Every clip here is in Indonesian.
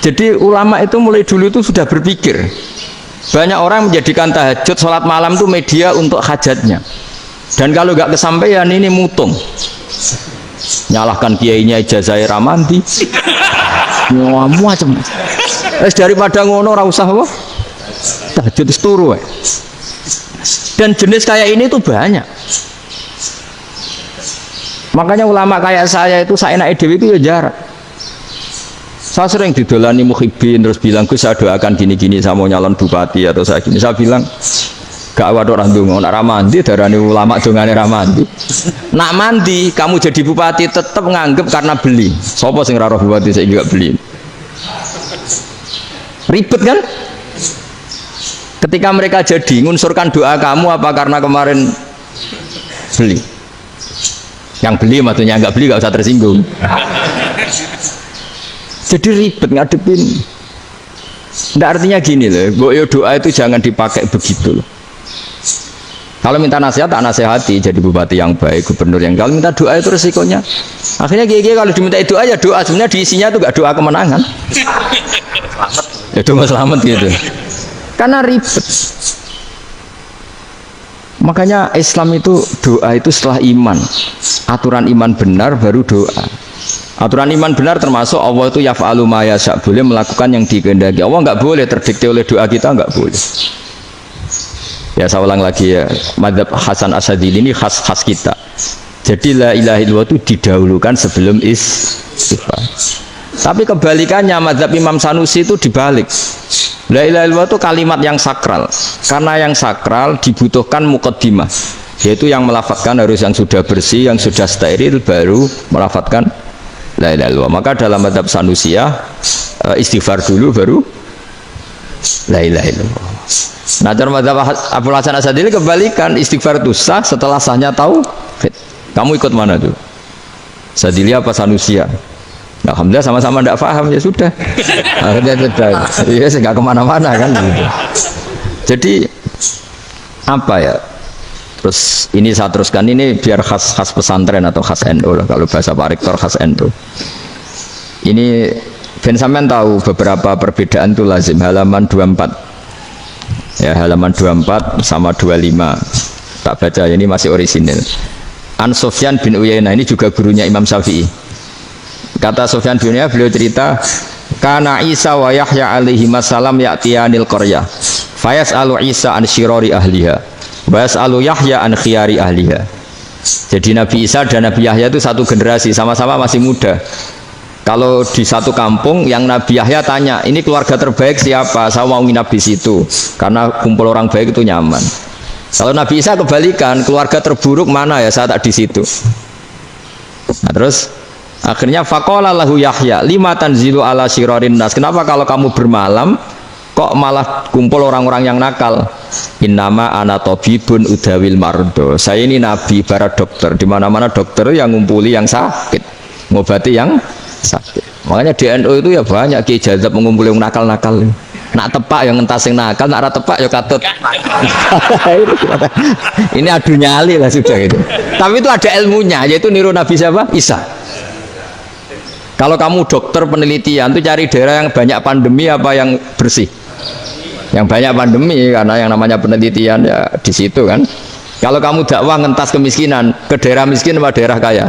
Jadi ulama itu mulai dulu itu sudah berpikir. Banyak orang menjadikan tahajud, sholat malam itu media untuk hajatnya. Dan kalau nggak kesampaian ini mutung. Nyalahkan kiainya ijazah ramandi. Macam. Daripada ngono ora usah apa? Tahajud itu turu. Dan jenis kayak ini tuh banyak. Makanya ulama kayak saya itu saenake dhewe itu ya jarak. Saya sering didolani muhibbin terus bilang, Gus saya doakan gini-gini, saya mau nyalon bupati atau saya gini. Saya bilang, gak waduh orang dongo, nak ramandi darani ulama dongane ramandi. Nak mandi kamu jadi bupati tetap nganggep karena beli. Sopo sing ora roh bupati saya juga beli. Ribet kan? Ketika mereka jadi ngunsurkan doa kamu apa karena kemarin beli? Yang beli maksudnya nggak beli nggak usah tersinggung. Jadi ribet ngadepin. Nggak artinya gini loh, boyo doa itu jangan dipakai begitu loh. Kalau minta nasihat, tak nasihati jadi bupati yang baik, gubernur yang. Kalau minta doa itu resikonya. Akhirnya gigi kalau diminta doa ya doa, sebenarnya diisinya itu nggak doa kemenangan. Ya doa selamat gitu. Karena ribet. Makanya Islam itu doa itu setelah iman. Aturan iman benar baru doa. Aturan iman benar termasuk Allah itu yaf'alu ma yasha, boleh melakukan yang dikehendaki. Allah nggak boleh terdikte oleh doa kita, nggak boleh. Ya saya ulang lagi ya, madzhab Hasan Asyadzili ini khas kita. Jadi la ilaha illallah itu didahulukan sebelum istighfar. Tapi kebalikannya madzhab Imam Sanusi itu dibalik. La ilaha illallah itu kalimat yang sakral. Karena yang sakral dibutuhkan muqaddimah, yaitu yang melafadzkan harus yang sudah bersih, yang sudah steril baru melafadzkan la ilaha illallah. Maka dalam madzhab Sanusiyah istighfar dulu baru la ilaha illallah. Nah dalam madzhab Abul Hasan Asyadzili kebalikan, istighfar itu sah setelah sahnya tauhid. Kamu ikut mana tuh? Asyadzili apa Sanusiyah? Alhamdulillah sama-sama tidak paham, ya sudah. Akhirnya sudah, ya nggak kemana-mana kan. Gitu. Jadi apa ya? Terus ini saya teruskan, ini biar khas pesantren atau khas NU lah, kalau bahasa Pak Rektor khas NU. Ini Ben sampean tahu beberapa perbedaan itu lazim. Halaman 24 ya, halaman 24 sama 25 tak baca, ini masih orisinil. An Sufyan bin Uyainah, ini juga gurunya Imam Syafi'i. Kata Sufyan bin Uyainah, beliau cerita, kana Isa wa Yahya alaihi salam ya'tiyanil qaryah fayas'alu Isa an syirari ahliha wa yas'alu Yahya an khiyari ahliha. Jadi Nabi Isa dan Nabi Yahya itu satu generasi, sama-sama masih muda. Kalau di satu kampung yang Nabi Yahya tanya, ini keluarga terbaik siapa? Saya mau nginap di situ karena kumpul orang baik itu nyaman. Kalau Nabi Isa kebalikan, keluarga terburuk mana ya, saya tak di situ. Nah terus akhirnya faqala lahu Yahya lima tanzilu ala syirarin nas, kenapa kalau kamu bermalam kok malah kumpul orang-orang yang nakal? Innama ana tabibun udawil mardo, saya ini nabi para dokter, di mana-mana dokter yang ngumpuli yang sakit, ngobati yang sakit. Makanya di NU itu ya banyak Kiai Jazab mengumpuli yang nakal-nakal. Nak tepak yang entas yang nakal, nak ora tepak ya katut. Ini adu nyali lah sudah itu. Tapi itu ada ilmunya, yaitu niru Nabi siapa? Isa. Kalau kamu dokter penelitian itu cari daerah yang banyak pandemi apa yang bersih? Yang banyak pandemi, karena yang namanya penelitian ya di situ kan. Kalau kamu dakwah ngentas kemiskinan, ke daerah miskin apa daerah kaya?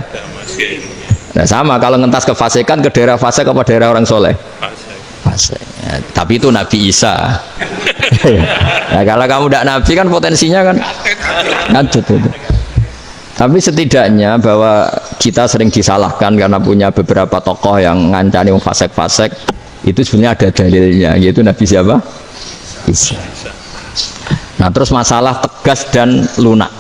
Nah sama, kalau ngentas kefasikan, ke daerah fasik apa daerah orang soleh? Fasik. Ya, tapi itu Nabi Isa. Nah, kalau kamu tidak Nabi kan potensinya kan ngacut itu. Tapi setidaknya bahwa kita sering disalahkan karena punya beberapa tokoh yang ngancani fasik-fasik, itu sebenarnya ada dalilnya, yaitu Nabi siapa? Isa. Nah terus masalah tegas dan lunak.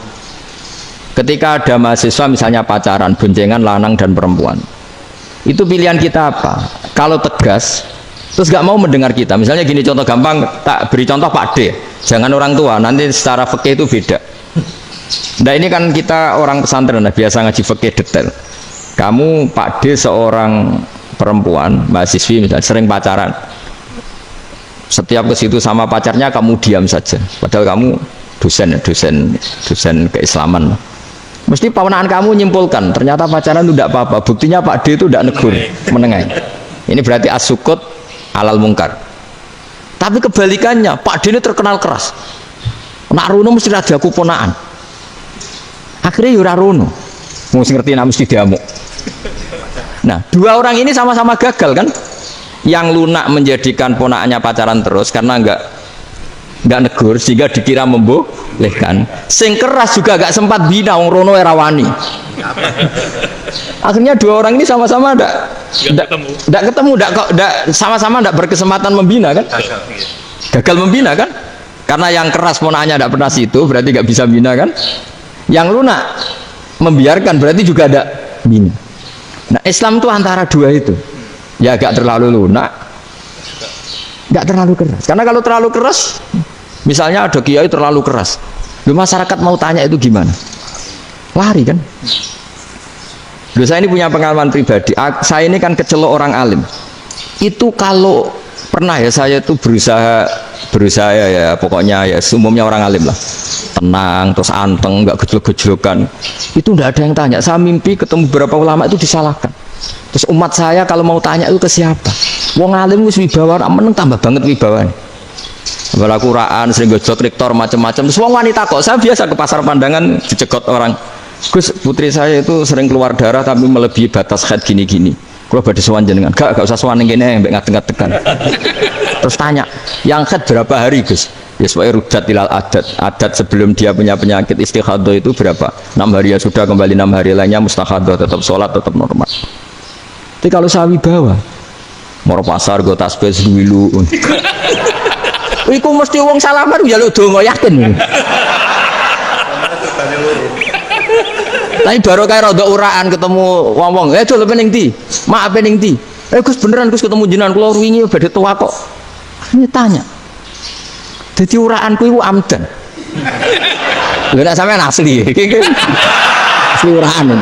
Ketika ada mahasiswa misalnya pacaran, boncengan lanang dan perempuan, itu pilihan kita apa? Kalau tegas terus gak mau mendengar kita, misalnya gini, contoh gampang, tak beri contoh Pak D, jangan orang tua, nanti secara fikih itu beda. Nah ini kan kita orang pesantren, nah, biasa ngaji fikih detail. Kamu Pak D seorang perempuan mahasiswi misalnya sering pacaran, setiap ke situ sama pacarnya kamu diam saja, padahal kamu dosen keislaman. Mesti pawanaan kamu nyimpulkan ternyata pacaran itu tidak apa-apa, buktinya Pak D itu tidak negur, menengahi. Ini berarti asukut halal mungkar. Tapi kebalikannya, Pak D ini terkenal keras. Nak rono mesti ra diaku ponaan. Akhirnya yo ora rono. Mesti ngerti nak mesti diamuk. Nah, dua orang ini sama-sama gagal kan? Yang lunak menjadikan ponakannya pacaran terus karena enggak negur sehingga dikira membolehkan. Sing keras juga gak sempat bina wong rono era wani. Akhirnya dua orang ini sama-sama enggak ketemu, sama-sama enggak berkesempatan membina kan? Gagal membina kan? Karena yang keras ponakannya enggak pernah situ, berarti enggak bisa bina kan? Yang lunak membiarkan berarti juga ada bina. Nah, Islam itu antara dua itu. Ya gak terlalu lunak, gak terlalu keras. Karena kalau terlalu keras, misalnya ada kiai terlalu keras, lu masyarakat mau tanya itu gimana? Lari kan? Lu saya ini punya pengalaman pribadi. Saya ini kan kecelok orang alim. Itu kalau pernah ya saya itu berusaha ya pokoknya ya umumnya orang alim lah. Tenang, terus anteng, nggak gejlok-gejlokan. Itu nggak ada yang tanya. Saya mimpi ketemu beberapa ulama itu disalahkan. Terus umat saya kalau mau tanya itu ke siapa? Wong alim wis wibawa, meneng tambah banget wibawanya. Quran sering gojlok rektor macam-macam. Terus wong wanita kok saya biasa ke pasar pandangan dicegot orang. Gus, putri saya itu sering keluar darah tapi melebihi batas haid gini-gini. Kalau badhe sowan jenengan, gak usah sowan ngene mbek ngadeg-ngadegan. Terus tanya, yang haid berapa hari, Gus? Ya supaya rudat ilal adat sebelum dia punya penyakit istighadah itu berapa? 6 hari ya sudah, kembali 6 hari lainnya mustahadah, tetap sholat tetap normal. Tapi kalau sawi bawa mau pasar go tasbih dulu iku mesti wong salaman ya lu donga yakin. Tapi baru kayak rada uraan ketemu wong-wong, dol pening ndi? Maaf pening ndi? Gus beneran Gus ketemu jenengan kula wingi badhe tua kok. Ini tanya. Jadi uraanku itu amdan. Lho nek sampean asli. Asli uraan.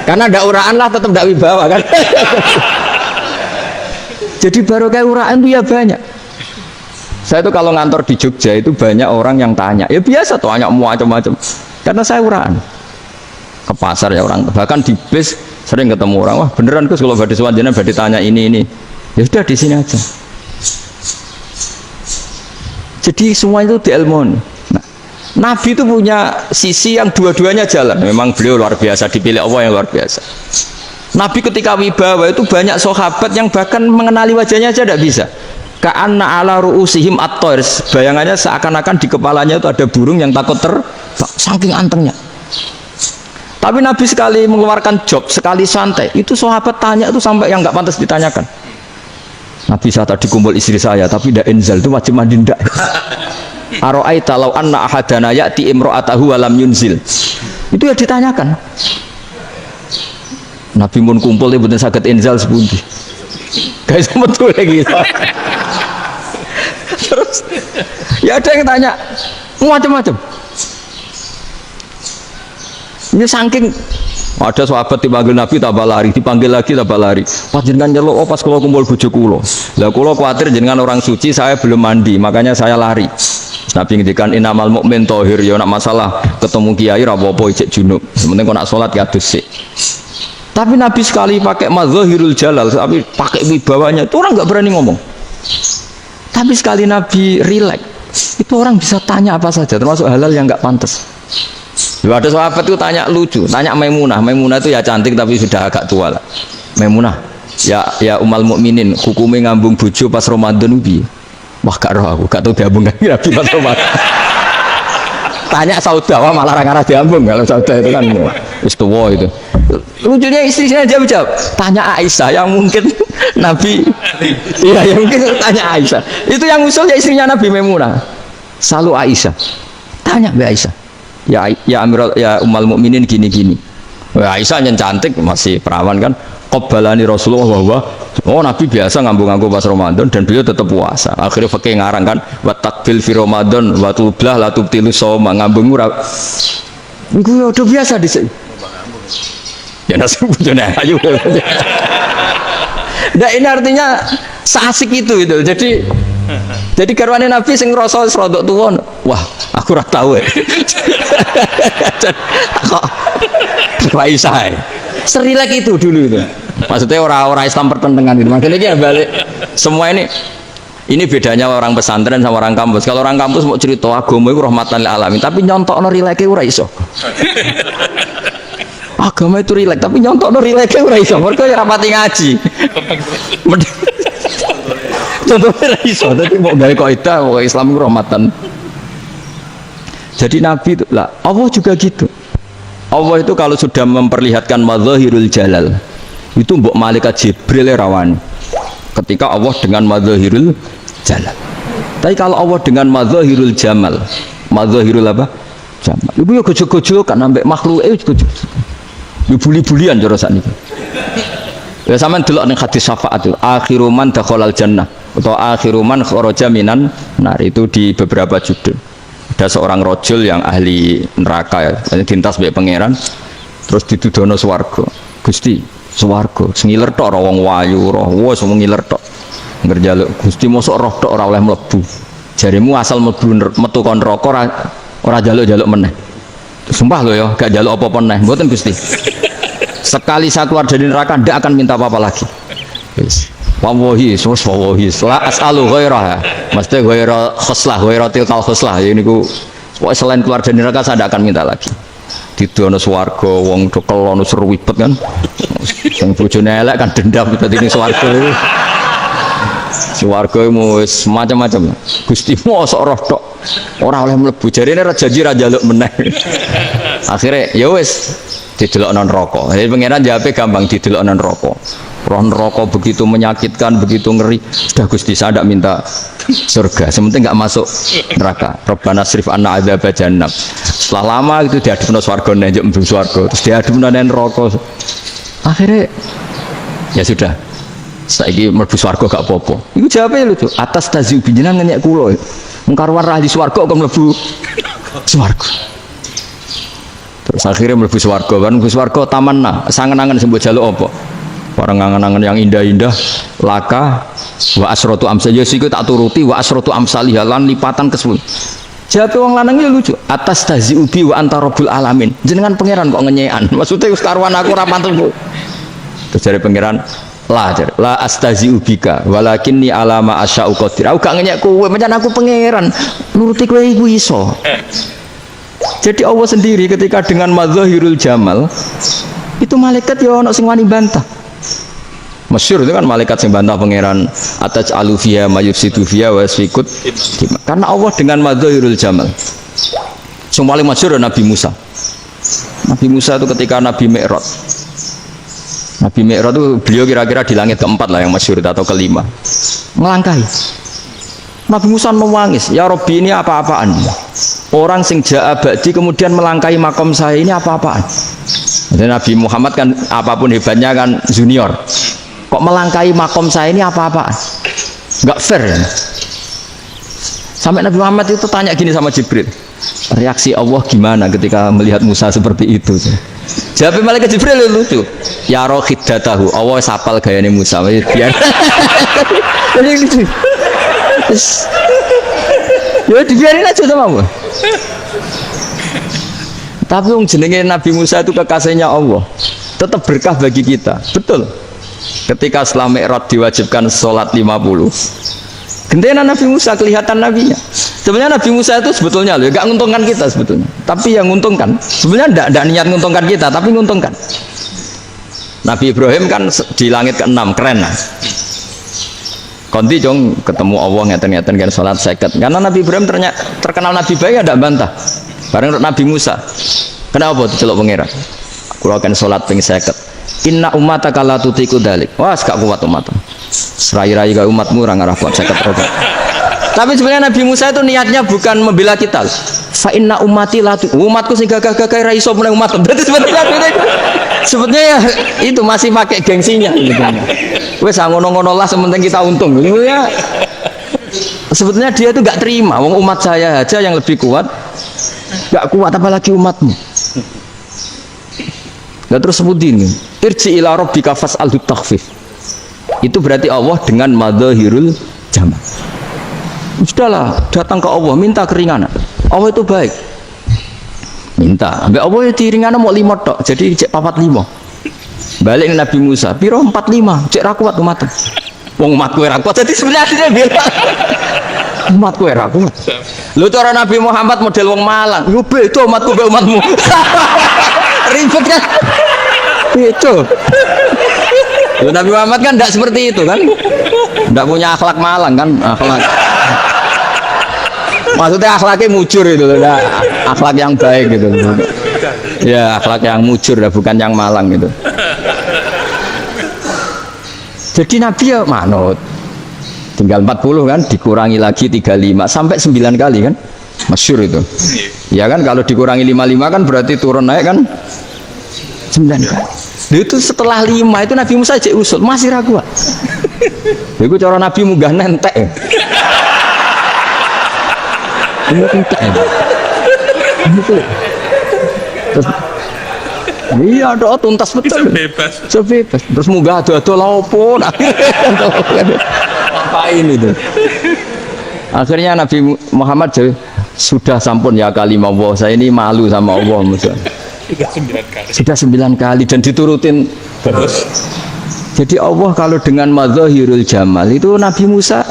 Karena ada uraan lah tetap tidak wibawa kan. Jadi baru kayak uraan itu ya banyak. Saya itu kalau ngantor di Jogja itu banyak orang yang tanya. Ya biasa tanya macam-macam. Karena saya uraan. Ke pasar ya orang, bahkan di bis sering ketemu orang, wah beneran Gus kalau badhe sowan jenengan badhe tanya ini. Ya sudah di sini aja. Jadi semua itu diilmoni. Nah, Nabi itu punya sisi yang dua-duanya jalan. Memang beliau luar biasa, dipilih Allah yang luar biasa. Nabi ketika wibawa itu banyak sahabat yang bahkan mengenali wajahnya aja tidak bisa. Ka'anna ala ru'usihim at-thair. Bayangannya seakan-akan di kepalanya itu ada burung yang takut terbang, saking antengnya. Tapi Nabi sekali mengeluarkan job, sekali santai, itu sahabat tanya itu sampai yang nggak pantas ditanyakan. Nabi saya tadi kumpul istri saya, tapi tidak enzal itu wajib mandi ndak. Aro'aita law anna ahadana ya'ti imro'atahu walam yunzil. Itu ya ditanyakan. Nabi pun kumpul itu betul sakit enzal sepundi. Guys betul lagi. Terus ya ada yang tanya macam-macam. Ini saking ada sahabat dipanggil Nabi tambah lari, dipanggil lagi tambah lari. Pas jenengan nyeluk, oh pas kalau kumpul bojo kula. Lah kula kuwatir jenengan orang suci, saya belum mandi, makanya saya lari. Nabi ngendikan innamal mukmin thahir, ya nak masalah ketemu kiai ra apa-apa ijek junub. Sementing kok nak salat ya adus sik. Tapi Nabi sekali pakai mazahirul jalal, tapi pakai wibawanya, itu orang nggak berani ngomong. Tapi sekali Nabi rileks, itu orang bisa tanya apa saja, termasuk halal yang nggak pantas. Lalu ada sahabat itu tanya lucu, tanya Maimunah itu ya cantik tapi sudah agak tua lah. Maimunah, ya umal mukminin, hukumnya ngambung bojo pas Ramadan ubi. Wah gak roh aku, gak tahu diambung kan Nabi pas Ramadan. Tanya Saudah, malah orang-orang diambung kalau Saudah itu kan istiwa itu. Lucunya istrinya jawab, tanya Aisyah yang mungkin Nabi, iya yang mungkin tanya Aisyah. Itu yang usul ya istrinya Nabi Maimunah. Selalu Aisyah, tanya Mbak Aisyah. Ya Amirul ya umal mukminin gini-gini. Aisyah yang cantik masih perawan kan. Qabbalani Rasulullah bahwa oh Nabi biasa ngambung-ngambung pas Ramadan dan beliau tetap puasa. Akhirnya pakai ngarang kan wa takbil fi Ramadan wa tublah la tubtilu shauma ngambung ora. Iku udah biasa di sini. Ya nasi bojone ayo. Nah ini artinya seasik itu. Jadi garwane Nabi sing ngrasa rodok tuwa. Wah, aku ora tahu ya. Kok Aisyah. Serilek itu dulu itu. Maksudnya orang-orang Islam pertentangan gitu. Maksudnya ini balik semua ini bedanya orang pesantren sama orang kampus. Kalau orang kampus mau cerita agama itu rahmatan lil alamin, tapi nyontokno rileke ora iso. Agama itu rilek, tapi nyontokno rileke ora iso. Mergo ya rapati ngaji. Contohnya ora iso, dadi mau gawe kaidah kok Islam itu rahmatan. Jadi Nabi itu lah, Allah juga gitu. Allah itu kalau sudah memperlihatkan madzahirul jalal, itu mbok malaikat Jibril rawani. Ketika Allah dengan madzahirul jalal. Tapi kalau Allah dengan madzahirul jamal, madzahirul apa? Jamal. Ibu yo gojo-gojo kan ambek makhluk gojo. Yo buli-bulian cara sakniki. Ya sampean delok ning hadis syafaat itu, akhiru man dakhalal jannah atau akhiru man kharaja minan nar, itu di beberapa judul. Ada seorang rojul yang ahli neraka ya, dintas mbek pangeran, terus ditudono swarga. Gusti, swarga sengiler tok ora wong wayu roh, wis wong ngiler tok. Ngerjaluk Gusti mosok roh tok ora oleh mlebu. Jarimu asal mlebu metu kon neraka ora jaluk-jaluk meneh. Sumpah lho ya, gak jaluk apa-apa meneh. Mboten Gusti. Sekali saya keluar dari neraka ndak akan minta apa-apa lagi. Wis. Wallahi, wallahi, la as'alu ghairah. Mesti ghairah khoslah, ghairah tilkal khoslah. Ini ku selain keluar dari neraka saya tidak akan minta lagi. Didono swarga wong do kelono seru wibet kan. Sing bojone elek kan dendam dadi ning swarga iki. Swarga wis macam-macam. Gusti mosok roh tok ora oleh mlebu. Jarine ra janji ra njaluk meneh. Akhire ya wis didelokno neraka. Jadi pangeran jawabe gampang, didelokno neraka. Roh neraka begitu menyakitkan, begitu ngeri. Sudah Gusti saya tidak minta surga, sementing nggak masuk neraka. Rabbana srif anna adzab jahannam. Setelah lama itu diadepno swarga njuk mlebu swarga, terus diadepno neraka. Akhirnya ya sudah. Saiki mlebu swarga gak apa-apa. Iku jawabe lucu. Atas taziu binjenengan ngenyek kula. Mung karuan ahli swarga kok mlebu swarga. Terus akhirnya mlebu swarga, kan mlebu swarga tamanna, sangen-angen sembuh jaluk apa? Orang angan-angan yang indah-indah laka wa asratu amsal ya siku tak turuti wa asratu amsalih lan lipatan ke 10. Jawab wong lanang iki lucu. Atas tazi ubi wa anta rabbul alamin. Jenengan pangeran kok ngenyekan. Maksudnya wis karuan aku ora pantes. Terus jare pangeran la astazi ubika walakinni alama asya'u qadir. Aku gak ngenyek kowe, pancen aku pangeran. Nuruti kowe iku iso. Jadi Allah sendiri ketika dengan madzahirul jamal itu malaikat ya ono sing wani bantah. Masyhur itu kan malaikat yang bantah pangeran atas alufia mayufsidu fiha wa yasfikut, karena Allah dengan madzahirul jamal. Yang paling masyhur Nabi Musa. Nabi Musa itu ketika Nabi Mi'raj. Nabi Mi'raj itu beliau kira-kira di langit keempat lah yang masyhur atau kelima. Melangkahi. Nabi Musa menangis, ya Robbi ini apa-apaan? Orang sing ja'a ba'di kemudian melangkahi makom saya ini apa-apaan? Jadi Nabi Muhammad kan apapun hebatnya kan junior. Kok melangkahi makom saya ini apa-apaan? Enggak fair ya? Sampai Nabi Muhammad itu tanya gini sama Jibril, reaksi Allah gimana ketika melihat Musa seperti itu? Jawab malaikat Jibril lucu, ya roh khiddatahu, Allah sapal gayane Musa biar ya dibiarin aja sama Allah. Tapi yang jenenge Nabi Musa itu kekasihnya Allah, tetap berkah bagi kita. Betul. Ketika setelah Mi'raj diwajibkan sholat 50, gentenan Nabi Musa kelihatan nabinya. Sebenarnya Nabi Musa itu sebetulnya loh, gak nguntungkan kita sebetulnya. Tapi yang nguntungkan, sebenarnya tidak niat nguntungkan kita, tapi nguntungkan. Nabi Ibrahim kan di langit ke-6, keren lah. Konti jong ketemu Allah ngeten-ngeten kan sholat seket. Karena Nabi Ibrahim terkenal Nabi baik, ada bantah. Bareng Nabi Musa, kenapa diceluk pangeran? Aku akan sholat ping seket. Inna umataka la tutiku dalik. Wah, gak kuat umatmu. Serai-rai gak umatmu ora ngarah kuat seket roda. Tapi sebenarnya Nabi Musa itu niatnya bukan membela kita. Fa inna ummati la umatku sing gagah-gagah ra iso meneng umat. Berarti sebetulnya ya, itu masih pakai gengsinya gitu. Wes ngono-ngono lah sementing kita untung. Ya, sebetulnya dia itu gak terima. Wong umat saya aja yang lebih kuat. Gak kuat apalagi umatmu. Nah terus sebutini irji ila rabbika fas'alhu takhfif. Itu berarti Allah dengan madzahirul jamal. Sudahlah, datang ke Allah minta keringanan. Allah itu baik. Minta, ambek Allah itu ringanan mau 5 tok. Jadi cek 4-5. Balik Nabi Musa, piro 45, cek ra kuat umat. Wong umatku ora kuat, jadi sebenarnya bilang umatku ora kuat. Lho cara Nabi Muhammad model wong Malang, yo beda umatku mbek umatmu. Ribet kan? Itu. Lho Nabi Muhammad kan tidak seperti itu kan? Tidak punya akhlak Malang kan? Akhlak. Maksudnya akhlaknya mujur itu, akhlak yang baik gitu. Ya akhlak yang mujur, bukan yang Malang gitu. Jadi Nabi ya manut. Tinggal 40 kan, dikurangi lagi 35 sampai 9 kali kan? Masyhur itu. Ya kan kalau dikurangi 55 kan berarti turun naik kan 9 kali. Itu setelah 5 itu Nabi Musa cek usul masih ragu. Itu cara Nabi munggah nentek. Terus iya doa tuntas betul. Sebebas. Terus munggah ado-ado laopo. Ngapain itu? Akhirnya Nabi Muhammad sudah sampun ya kalimah Allah. Saya ini malu sama Allah Musa. Sudah 9 kali dan diturutin terus. Jadi Allah kalau dengan madzahirul jamal itu Nabi Musa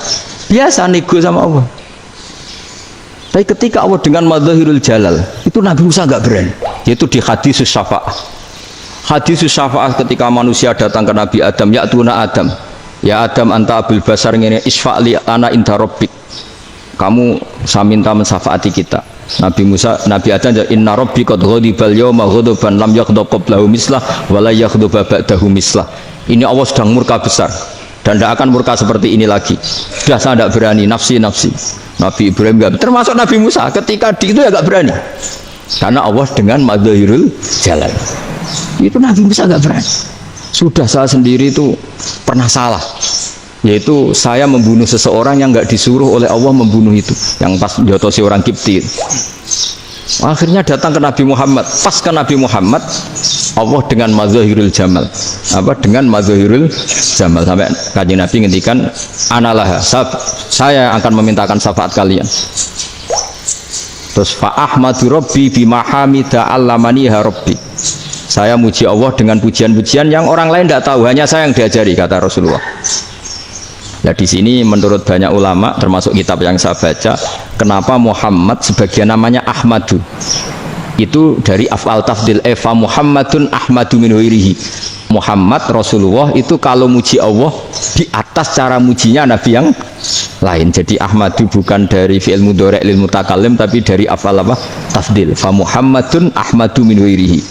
biasa nego sama Allah. Tapi ketika Allah dengan madzahirul jalal itu Nabi Musa enggak berani. Yaitu di hadis syafa'ah. Hadis syafa'ah ketika manusia datang ke Nabi Adam, ya tuna Adam. Ya Adam anta abul basar ngene isfa'li ana inda rabbik. Kamu saya minta mensafaati kita. Nabi Musa, Nabi Adam, inna rabbi qad ghadibal yawma ghadaban lam yaghdab qablahu mislah wa la yaghdab ba'dahu mislah. Ini Allah sedang murka besar dan tidak akan murka seperti ini lagi. Sudah saya tidak berani, nafsi. Nabi Ibrahim enggak, termasuk Nabi Musa ketika di itu ya enggak berani. Karena Allah dengan madzahirul jalal. Itu Nabi Musa enggak berani. Sudah saya sendiri itu pernah salah. Yaitu saya membunuh seseorang yang enggak disuruh oleh Allah membunuh itu, yang pas jotosi orang Kipti. Akhirnya datang ke Nabi Muhammad, pas ke Nabi Muhammad Allah dengan madzahirul jamal, dengan madzahirul jamal, sampai Kanjeng Nabi ngendikan analah, saya akan memintakan syafaat kalian. Terus fa ahmadu rabbi bima hamida allamaniha rabbi, saya muji Allah dengan pujian-pujian yang orang lain tidak tahu, hanya saya yang diajari, kata Rasulullah. Ya di sini menurut banyak ulama termasuk kitab yang saya baca, kenapa Muhammad sebagian namanya Ahmadu? Itu dari af'al tafdil, fa Muhammadun Ahmadu min ghairihi. Muhammad Rasulullah itu kalau muji Allah di atas cara mujinya nabi yang lain. Jadi Ahmadu bukan dari fi'il mudhari' lil mutakallim tapi dari af'al apa? Tafdil. Fa Muhammadun Ahmadu min ghairihi.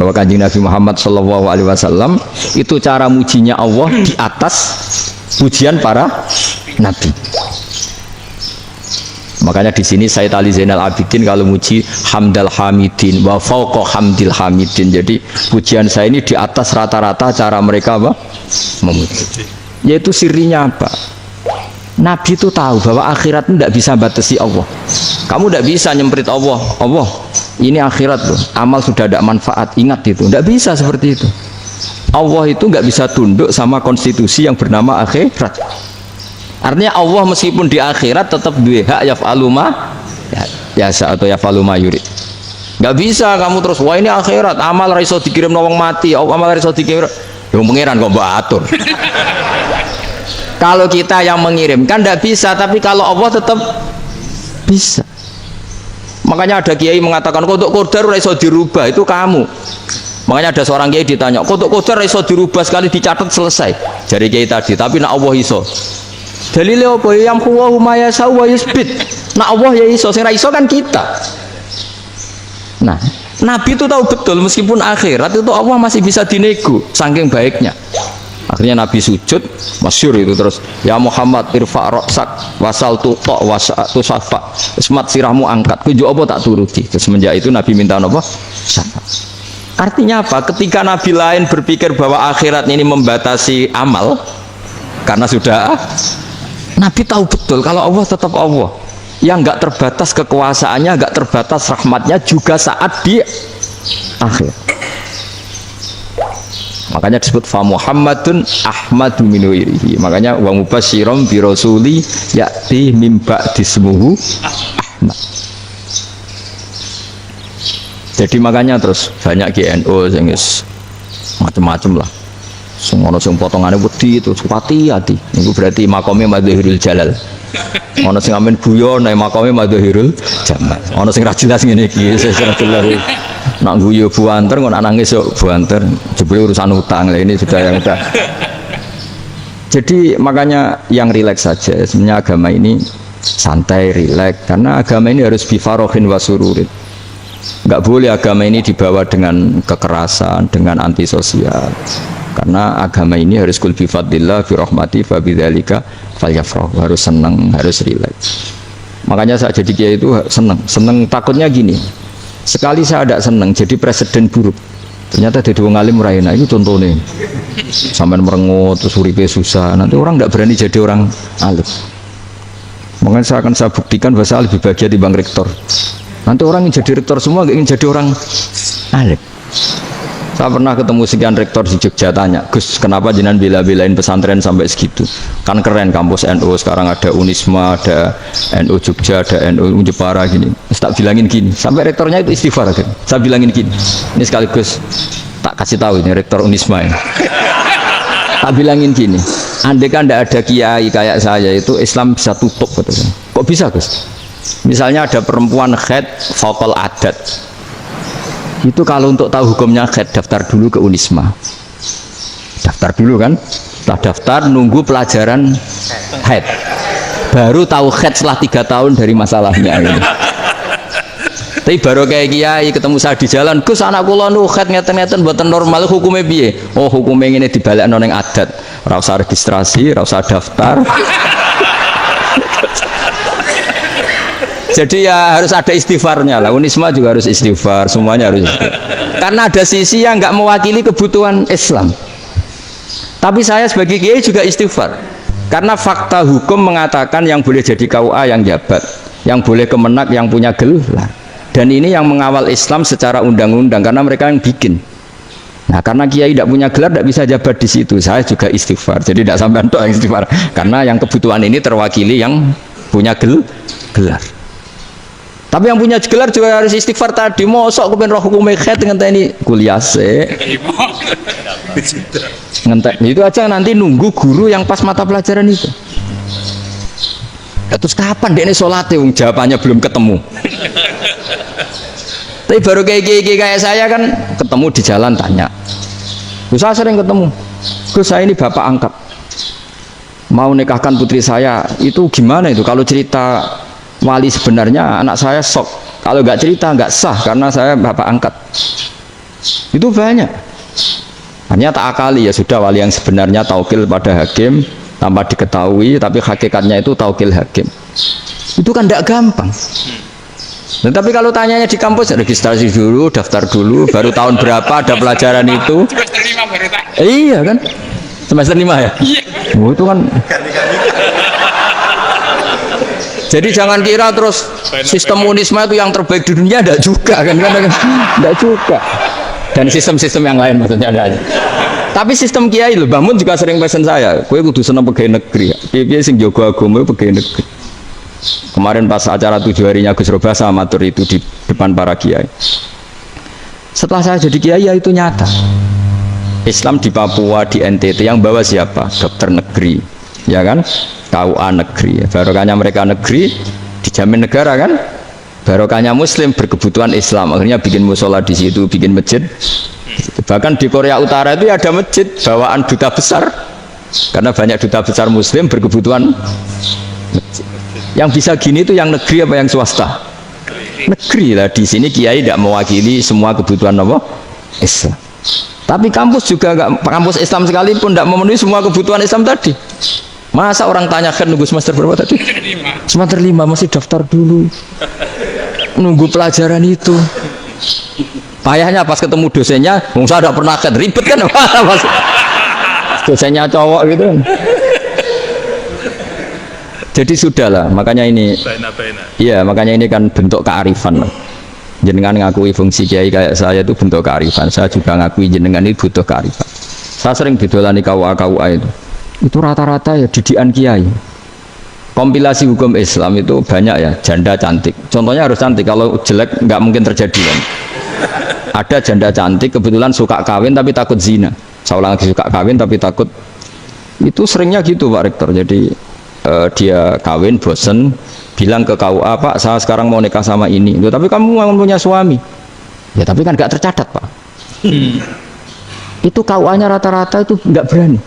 Bahwa Kanjeng Nabi Muhammad sallallahu alaihi wasallam itu cara mujinya Allah di atas pujian para nabi. Makanya di sini Sayyid Ali Zainal Abidin kalau muji hamdal hamidin wa fauqa hamdil hamidin. Jadi pujian saya ini di atas rata-rata cara mereka apa? Memuji. Yaitu sirinya apa? Nabi itu tahu bahwa akhirat tidak bisa batasi Allah. Kamu tidak bisa nyemprit Allah. Allah, ini akhirat loh. Amal sudah tidak manfaat. Ingat itu. Tidak bisa seperti itu. Allah itu nggak bisa tunduk sama konstitusi yang bernama akhirat. Artinya Allah meskipun di akhirat tetap duwe hak yaf'alu ma yasa atau yaf'alu ma yurid. Nggak bisa kamu terus wah ini akhirat, amal ra iso dikirim wong mati, amal ra iso dikirim. Yo pangeran kok mbok atur. Kalau kita yang mengirimkan tidak bisa, tapi kalau Allah tetap bisa. Makanya ada kiai mengatakan kodok kodar ra iso dirubah, itu kamu. Makanya ada seorang kiai ditanya, kodok kodar iso dirubah sekali dicatat selesai. Jadi kiai tadi, tapi nak Allah iso. Dalile apa? Yang huwa ma yasha wa yusbit. Nak Allah ya iso, sing ra iso kan kita. Nah, Nabi itu tahu betul meskipun akhirat itu Allah masih bisa dinego, saking baiknya. Akhirnya Nabi sujud, masyhur itu terus, ya Muhammad irfa' ra'sak wasal tuqa wasa'tu safa. Ismat sirahmu angkat, kujo apa tak turuti. Terus semenjak itu Nabi minta apa? Syafaat. Artinya apa? Ketika Nabi lain berpikir bahwa akhirat ini membatasi amal, karena sudah Nabi tahu betul kalau Allah tetap Allah, yang nggak terbatas kekuasaannya, nggak terbatas rahmatnya juga saat di akhir. Makanya disebut fa Muhammadun Ahmadu min ghairihi. Makanya wa mubasysyiran bi rasuli ya'ti mim ba'di ismuhu Ahmad. Jadi makanya terus banyak GNO yang macam-macam lah. Ono sing potongane wedi itu hati. Niku berarti makome Madzahirul Jalal. Ono sing amen guyon nek makome Madzahirul Jamal. Ono sing ra jelas ngene iki, sing jelas. Nak guyu buanter kok nangis kok buanter. Jebule urusan utang. Lah ini sudah yang udah. Jadi makanya yang rileks saja. Sebenarnya agama ini santai, rileks karena agama ini harus bifarohin wasururin. Enggak boleh agama ini dibawa dengan kekerasan, dengan antisosial. Karena agama ini harus kul bi fadlillah fi rahmati fa bidzalika falyafrah, harus senang, harus rileks. Makanya saya jadi kiai itu senang takutnya gini. Sekali saya tidak senang jadi presiden buruk. Ternyata jadi wong alim ora enak. Itu contohnya. Sampai merengut terus uripe susah. Nanti orang tidak berani jadi orang alim. Makanya saya buktikan bahwa saya lebih bahagia dibanding rektor. Nanti orang ingin jadi rektor semua, ingin jadi orang alim. Saya pernah ketemu sekian rektor di Jogja, tanya, Gus, kenapa jenengan bela-belain pesantren sampai segitu? Kan keren kampus NU, sekarang ada Unisma, ada NU Jogja, ada NU Jepara gini. Tak bilangin gini, sampai rektornya itu istighfar kan. Saya bilangin gini, ini sekaligus tak kasih tahu ini rektor Unisma ini. Tak bilangin gini, andai kan tidak ada kiai kayak saya itu Islam bisa tutup betul. Kok bisa Gus? Misalnya ada perempuan haid faqal adat. Itu kalau untuk tahu hukumnya haid daftar dulu ke Unisma. Daftar dulu kan? Setelah daftar nunggu pelajaran haid. Baru tahu haid setelah 3 tahun dari masalahnya ini. Tapi baru kayak kiai ketemu saya di jalan, Gus anak kula nu haid ngeten-ngeten mboten normal hukumnya piye? Oh, hukumnya ngene dibalekno ning adat. Ora usah registrasi, ora usah daftar. Jadi ya harus ada istighfarnya lah. Unisma juga harus istighfar, semuanya harus istighfar. Karena ada sisi yang nggak mewakili kebutuhan Islam. Tapi saya sebagai kiai juga istighfar. Karena fakta hukum mengatakan yang boleh jadi KUA yang jabat, yang boleh kemenak yang punya gelar. Dan ini yang mengawal Islam secara undang-undang karena mereka yang bikin. Nah, karena kiai tidak punya gelar tidak bisa jabat di situ. Saya juga istighfar. Jadi tidak sampai untuk yang istighfar. Karena yang kebutuhan ini terwakili yang punya gelar. Tapi yang punya gelar juga harus istighfar tadi. Mosok kepen roh hukum haid ngenteni kuliah se. Ngentek itu aja nanti nunggu guru yang pas mata pelajaran itu. Ya, terus kapan dekne salate wong jawabannya belum ketemu. Tapi baru kayak saya kan ketemu di jalan tanya. Gus saya sering ketemu. Gus saya ini bapak angkat. Mau nikahkan putri saya itu gimana itu kalau cerita wali sebenarnya anak saya sok, kalau nggak cerita nggak sah karena saya bapak angkat. Itu banyak. Hanya tak akali ya sudah wali yang sebenarnya taukil pada hakim tanpa diketahui, tapi hakikatnya itu taukil hakim. Itu kan tidak gampang. Nah, tapi kalau tanyanya di kampus registrasi dulu, daftar dulu, baru tahun berapa ada pelajaran itu? Semester 5 baru tak. Iya kan? Semester 5 ya? Iya. Oh, itu kan. Jadi jangan kira terus sistem Unisma itu yang terbaik di dunia, tidak juga kan, tidak juga. Dan sistem-sistem yang lain maksudnya ada aja. Tapi sistem kiai loh, Bamun juga sering pesen saya, kue kudu seneng pegawai negeri, kiai sing jaga agama pegawai negeri. Kemarin pas acara 7 harinya Gus Robasa matur itu di depan para kiai. Setelah saya jadi kiai ya itu nyata. Islam di Papua, di NTT yang bawa siapa? Dokter negeri, ya kan? KUA negeri, barokahnya mereka negeri dijamin negara kan, barokahnya muslim berkebutuhan Islam, akhirnya bikin musola di situ, bikin masjid. Bahkan di Korea Utara itu ada masjid bawaan duta besar karena banyak duta besar muslim berkebutuhan masjid. Yang bisa gini itu yang negeri apa yang swasta? Negeri lah. Di sini kiai tidak mewakili semua kebutuhan apa? Islam. Tapi kampus juga enggak, kampus Islam sekalipun tidak memenuhi semua kebutuhan Islam tadi. Masa orang tanya kan nunggu semester berapa tadi? Semester 5 masih daftar dulu. Nunggu pelajaran itu. Payahnya pas ketemu dosennya, saya tidak pernah kan ribet kan? Pas dosennya cowok gitu. Jadi sudahlah, makanya ini. Iya, makanya ini kan bentuk kearifan. Jenengan ngakui fungsi kiai kayak saya itu bentuk kearifan. Saya juga ngakui jenengan ini butuh kearifan. Saya sering didolani KUA itu. Itu rata-rata ya didikan kiai. Kompilasi hukum Islam itu banyak ya, janda cantik. Contohnya harus cantik, kalau jelek nggak mungkin terjadi kan. ada janda cantik kebetulan suka kawin tapi takut zina. Seorang lagi suka kawin tapi takut, itu seringnya gitu Pak Rektor. Jadi dia kawin bosen, bilang ke KUA, Pak saya sekarang mau nikah sama ini. Loh, tapi kamu mau punya suami. Ya tapi kan gak tercatat Pak. Itu KUA-nya rata-rata itu nggak berani.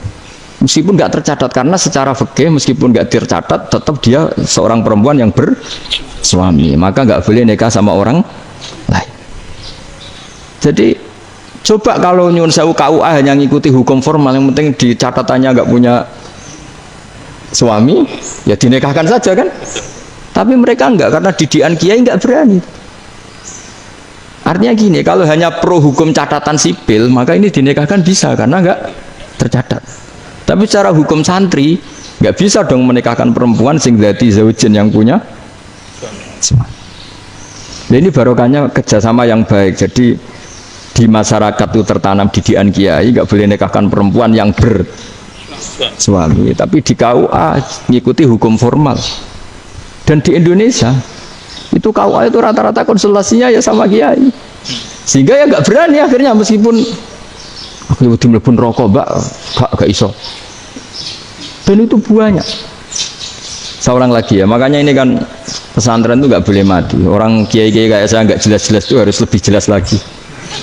Meskipun nggak tercatat, karena secara fikih meskipun nggak tercatat tetap dia seorang perempuan yang bersuami, maka nggak boleh nikah sama orang lain. Jadi coba kalau nyun sewu KUA hanya ngikuti hukum formal, yang penting di catatannya nggak punya suami, ya dinikahkan saja kan. Tapi mereka enggak, karena didikan kiai nggak berani. Artinya gini, kalau hanya pro hukum catatan sipil, maka ini dinikahkan bisa karena nggak tercatat. Tapi secara hukum santri nggak bisa dong menikahkan perempuan sing dadi zaujin yang punya suami. Nah, ini barokahnya kerjasama yang baik. Jadi di masyarakat itu tertanam didikan kiai, nggak boleh nikahkan perempuan yang bersuami. Tapi di KUA ngikuti hukum formal. Dan di Indonesia itu KUA itu rata-rata konsultasinya ya sama kiai. Sehingga ya nggak berani akhirnya, meskipun aku mlebu rokok mbak gak iso. Dan itu banyak. Seorang lagi ya, makanya ini kan pesantren itu nggak boleh mati. Orang kiai-kiai kayak saya nggak jelas-jelas itu harus lebih jelas lagi.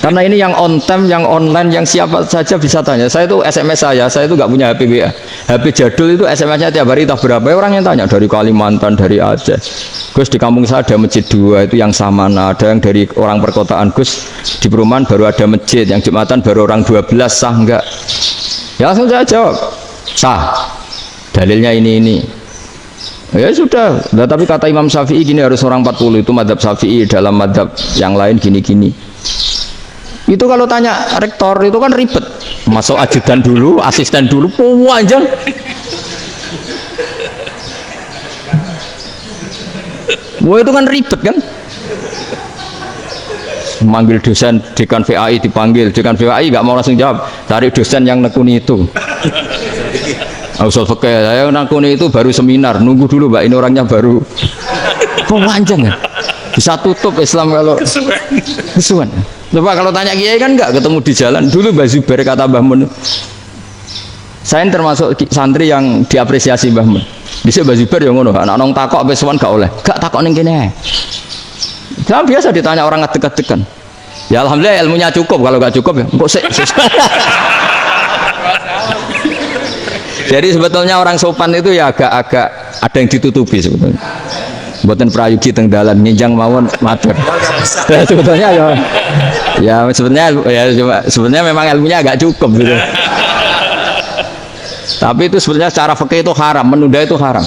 Karena ini yang on time, yang online, yang siapa saja bisa tanya. Saya itu SMS saya itu nggak punya HP WA. HP jadul itu SMS-nya tiap hari tak berapa, orang yang tanya dari Kalimantan, dari Aceh. Gus di kampung saya ada masjid 2 itu yang Samana, ada yang dari orang perkotaan. Gus di perumahan baru ada masjid, yang Jumatan baru orang 12, sah enggak? Ya langsung saya jawab, sah. Dalilnya ini. Ya sudah. Nah, tapi kata Imam Syafi'i gini, harus orang 40, itu madzhab Syafi'i, dalam madzhab yang lain gini-gini. Itu kalau tanya rektor itu kan ribet, masuk ajudan dulu, asisten dulu, panjang. Wah itu kan ribet kan. Manggil dosen dekan VAI, dipanggil dekan VAI nggak mau langsung jawab, cari dosen yang nekuni itu. Usul fikih saya nekuni itu baru seminar, nunggu dulu mbak, ini orangnya baru. Panjang ya. Bisa tutup Islam kalau kesuwen. Coba kalau tanya kiai kan enggak ketemu di jalan. Dulu Mbah Zubair kata Mbah Mun, saya termasuk santri yang diapresiasi Mbah Mun. Bisa Mbah Zubair yang ngono, anak nong takok besuan gak oleh, gak takok ning kene. Jangan biasa ditanya orang ngadeg-adegan. Ya alhamdulillah ilmunya cukup, kalau gak cukup ya kok sik. Jadi sebetulnya orang sopan itu ya agak-agak ada yang ditutupi sebetulnya. Buatan prayogi teng dalan nginjang mawon matur. Sebetulnya ya sebenarnya memang ilmunya agak cukup gitu. Tapi itu sebenarnya secara fikih itu haram, menunda itu haram.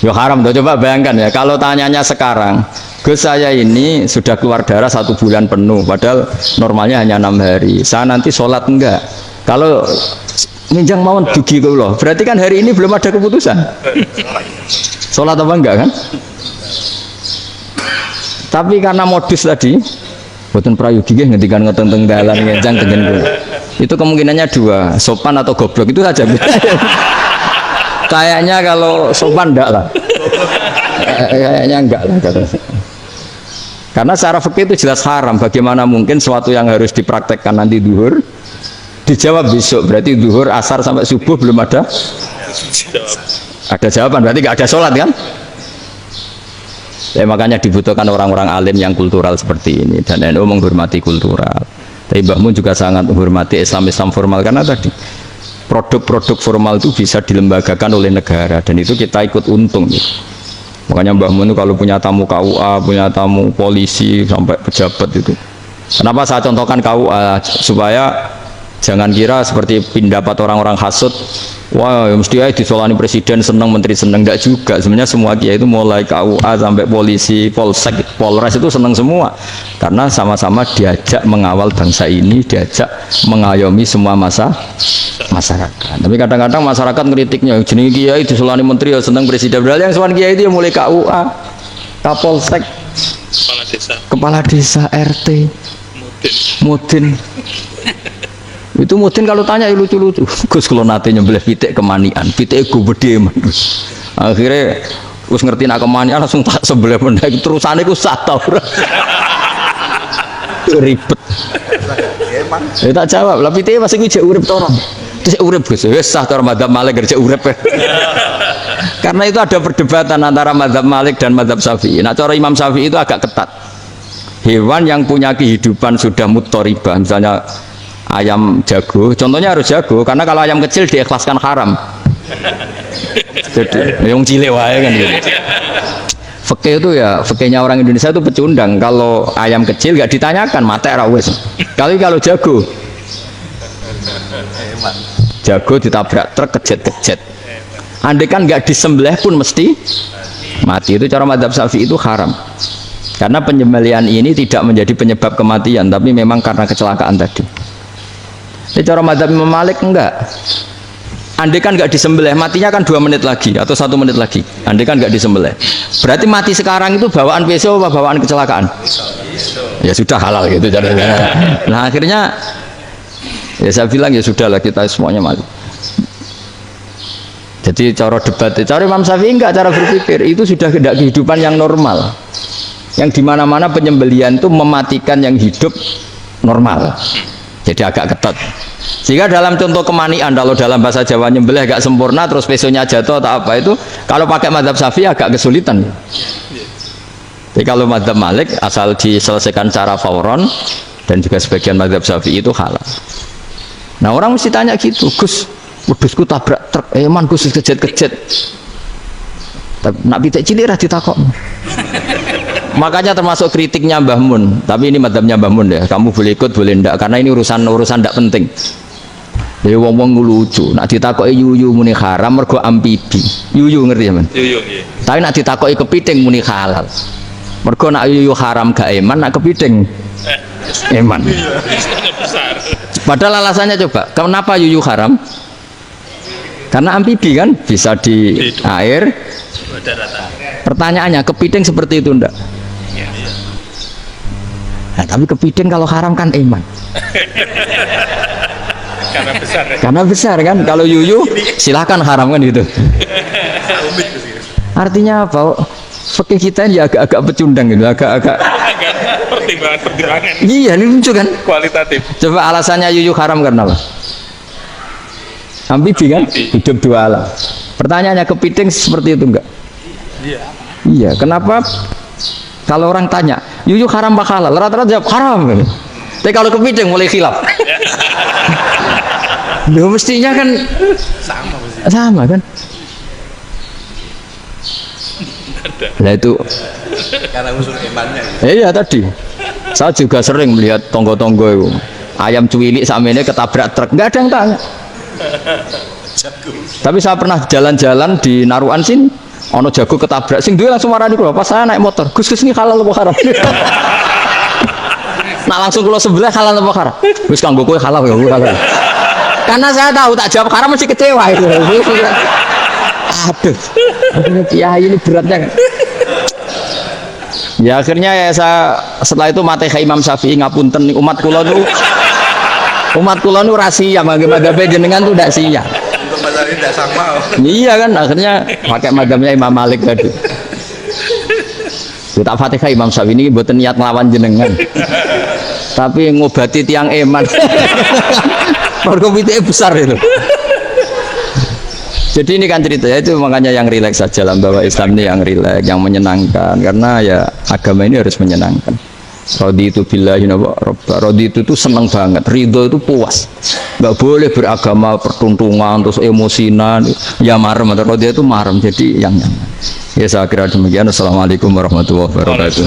Ya haram tuh, coba bayangkan ya, kalau tanyanya sekarang, Gus saya ini sudah keluar darah 1 bulan penuh, padahal normalnya hanya 6 hari. Saya nanti sholat enggak? Kalau nginjang mawon dugi kula, berarti kan hari ini belum ada keputusan. Sholat apa enggak kan? Tapi karena modus tadi, boten prayogi nggih ngendikan ngeteng dalan ngenjang tengen kula. Itu kemungkinannya 2, sopan atau goblok, itu saja. Kayaknya kalau sopan enggak lah. Kayaknya enggak lah kata. Karena secara fikih itu jelas haram. Bagaimana mungkin suatu yang harus dipraktekkan nanti duhur dijawab besok, berarti duhur asar sampai subuh belum ada jawaban, berarti nggak ada sholat kan. Ya, makanya dibutuhkan orang-orang alim yang kultural seperti ini, dan NU menghormati kultural. Tapi Mbah Mun juga sangat menghormati Islam formal, karena tadi produk-produk formal itu bisa dilembagakan oleh negara, dan itu kita ikut untung gitu. Makanya Mbah Mun itu kalau punya tamu KUA, punya tamu polisi sampai pejabat itu. Kenapa saya contohkan KUA? Supaya jangan kira seperti pendapat orang-orang hasud, wah mesti aja disolani presiden seneng, menteri seneng. Enggak juga. Sebenarnya semua kiai itu mulai KUA sampai polisi, polsek, polres itu seneng semua, karena sama-sama diajak mengawal bangsa ini, diajak mengayomi semua masyarakat. Tapi kadang-kadang masyarakat ngeritiknya, jenis kiai disolani menteri ya seneng, presiden. Padahal yang soal kiai itu yang mulai KUA, kapolsek, kepala desa, RT, mudin. Itu mungkin kalau tanya lucu-lucu. Gus kalau nate nyembelih pitik kemanian, pitik gue gede man. Akhirnya Gus ngerti nak kemanian langsung tak sebelah benda terusane ku sah tau. Waduh ribet. Ya tak jawab, lah pite masih gue urip to ora. Terus urip Gus, wis sah cara madzhab Malik kerja urip. Karena itu ada perdebatan antara madzhab Malik dan madzhab Syafi'i. Nah, cara Imam Syafi'i itu agak ketat. Hewan yang punya kehidupan sudah mutharibah, misalnya ayam jago, contohnya harus jago, karena kalau ayam kecil diikhlaskan haram. Jadi yang cilik wae kan gitu. Fikih itu ya, fikihnya orang Indonesia itu pecundang. Kalau ayam kecil nggak ditanyakan, mate ra wis. Kalau jago, jago ditabrak truk kejet-kejet. Andai kan nggak disembelih pun mesti mati. Itu cara madzhab Syafi'i itu haram. Karena penyembelihan ini tidak menjadi penyebab kematian, tapi memang karena kecelakaan tadi. Ini cara madzhab Imam Malik enggak. Andai kan nggak disembelih, matinya kan 2 menit lagi atau 1 menit lagi. Andai kan nggak disembelih, berarti mati sekarang itu bawaan pisau apa bawaan kecelakaan? Ya sudah halal gitu caranya. Nah akhirnya ya saya bilang ya sudahlah kita semuanya mati. Jadi cara debat, cara Imam Syafi'i enggak, cara berpikir itu sudah tidak kehidupan yang normal, yang dimana-mana penyembelihan itu mematikan yang hidup normal. Jadi agak ketat. Sehingga dalam contoh kemanian, kalau dalam bahasa Jawa nyembelih agak sempurna, terus pesonya jatuh atau apa itu, kalau pakai madzhab Syafi'i agak kesulitan. Jadi kalau madzhab Malik asal diselesaikan secara fauron, dan juga sebagian madzhab Syafi'i itu halal. Nah orang mesti tanya gitu, Gus, wedhusku tabrak truk, man Gus kejet-kejet. Nak pitik cilik ra ditakok. Makanya termasuk kritiknya Mbah Mun, tapi ini madzhabnya Mbah Mun ya, kamu boleh ikut boleh ndak, karena ini urusan ndak penting. Jadi wong-wong lucu, nak ditakoki yuyu muni haram mergo amfibi. Yuyu ngerti ya, Man? Yuyu nggih. Tapi nak ditakoki kepiting muni halal. Mergo nak yuyu haram gak eman, nak kepiting eman. Padahal alasannya coba, kenapa yuyu haram? Karena amfibi kan, bisa di air. Pertanyaannya, kepiting seperti itu ndak? Nah, tapi kepiting kalau haram kan eman. Karena besar. Ya? Karena besar kan. Kalau yuyu silahkan haram kan gitu. Artinya apa? Fikih kita ini agak-agak pecundang gitu, agak-agak pertimbangan. Iya, ini lucu kan? Kualitatif. Coba alasannya yuyu haram karena apa? Amfibi kan? Hidup 2 alam. Pertanyaannya kepiting seperti itu enggak? Iya. Iya, kenapa? Kalau orang tanya, yuyu haram apa halal? Rata-rata jawab haram. Tapi kalau kepiting mulai khilaf. Loh, mestinya kan sama kan? Nah itu karena unsur imannya. Iya tadi. Saya juga sering melihat tonggo-tonggo itu. Ayam cuwilik samene ketabrak truk, nggak ada yang tanya. Tapi saya pernah jalan-jalan di Naruan sini, ono jago ketabrak, sing duwe langsung marani kula. Pas saya naik motor, Gus ini halal apa haram? Nah langsung kula sebelah halal apa haram? Wis kanggo kowe halal ya halal. Karena saya tahu tak jawab haram mesti kecewa itu. Aduh, kiai ini beratnya kan. Ya akhirnya ya saya setelah itu materi Imam Syafi'i ngapunten umat kula nu rahasia madzhab jenengan tuh ndak sia. Untuk madzhab ini ndak sama. Iya kan akhirnya pakai madzhabnya Imam Malik tadi. Kita Fatihah Imam Syafi'i ini mboten niat nglawan jenengan. Tapi ngobati tiang eman. Mergo pitike besar itu. Jadi ini kan ceritanya itu, makanya yang rileks saja lah, bahwa Islam ini yang rileks, yang menyenangkan, karena ya agama ini harus menyenangkan. Raditu billahi robba, raditu itu senang banget, ridho itu puas, nggak boleh beragama pertuntungan terus emosinan, ya marem, raditu itu marem, jadi yang nyaman. Ya saya kira demikian. Assalamualaikum warahmatullahi wabarakatuh.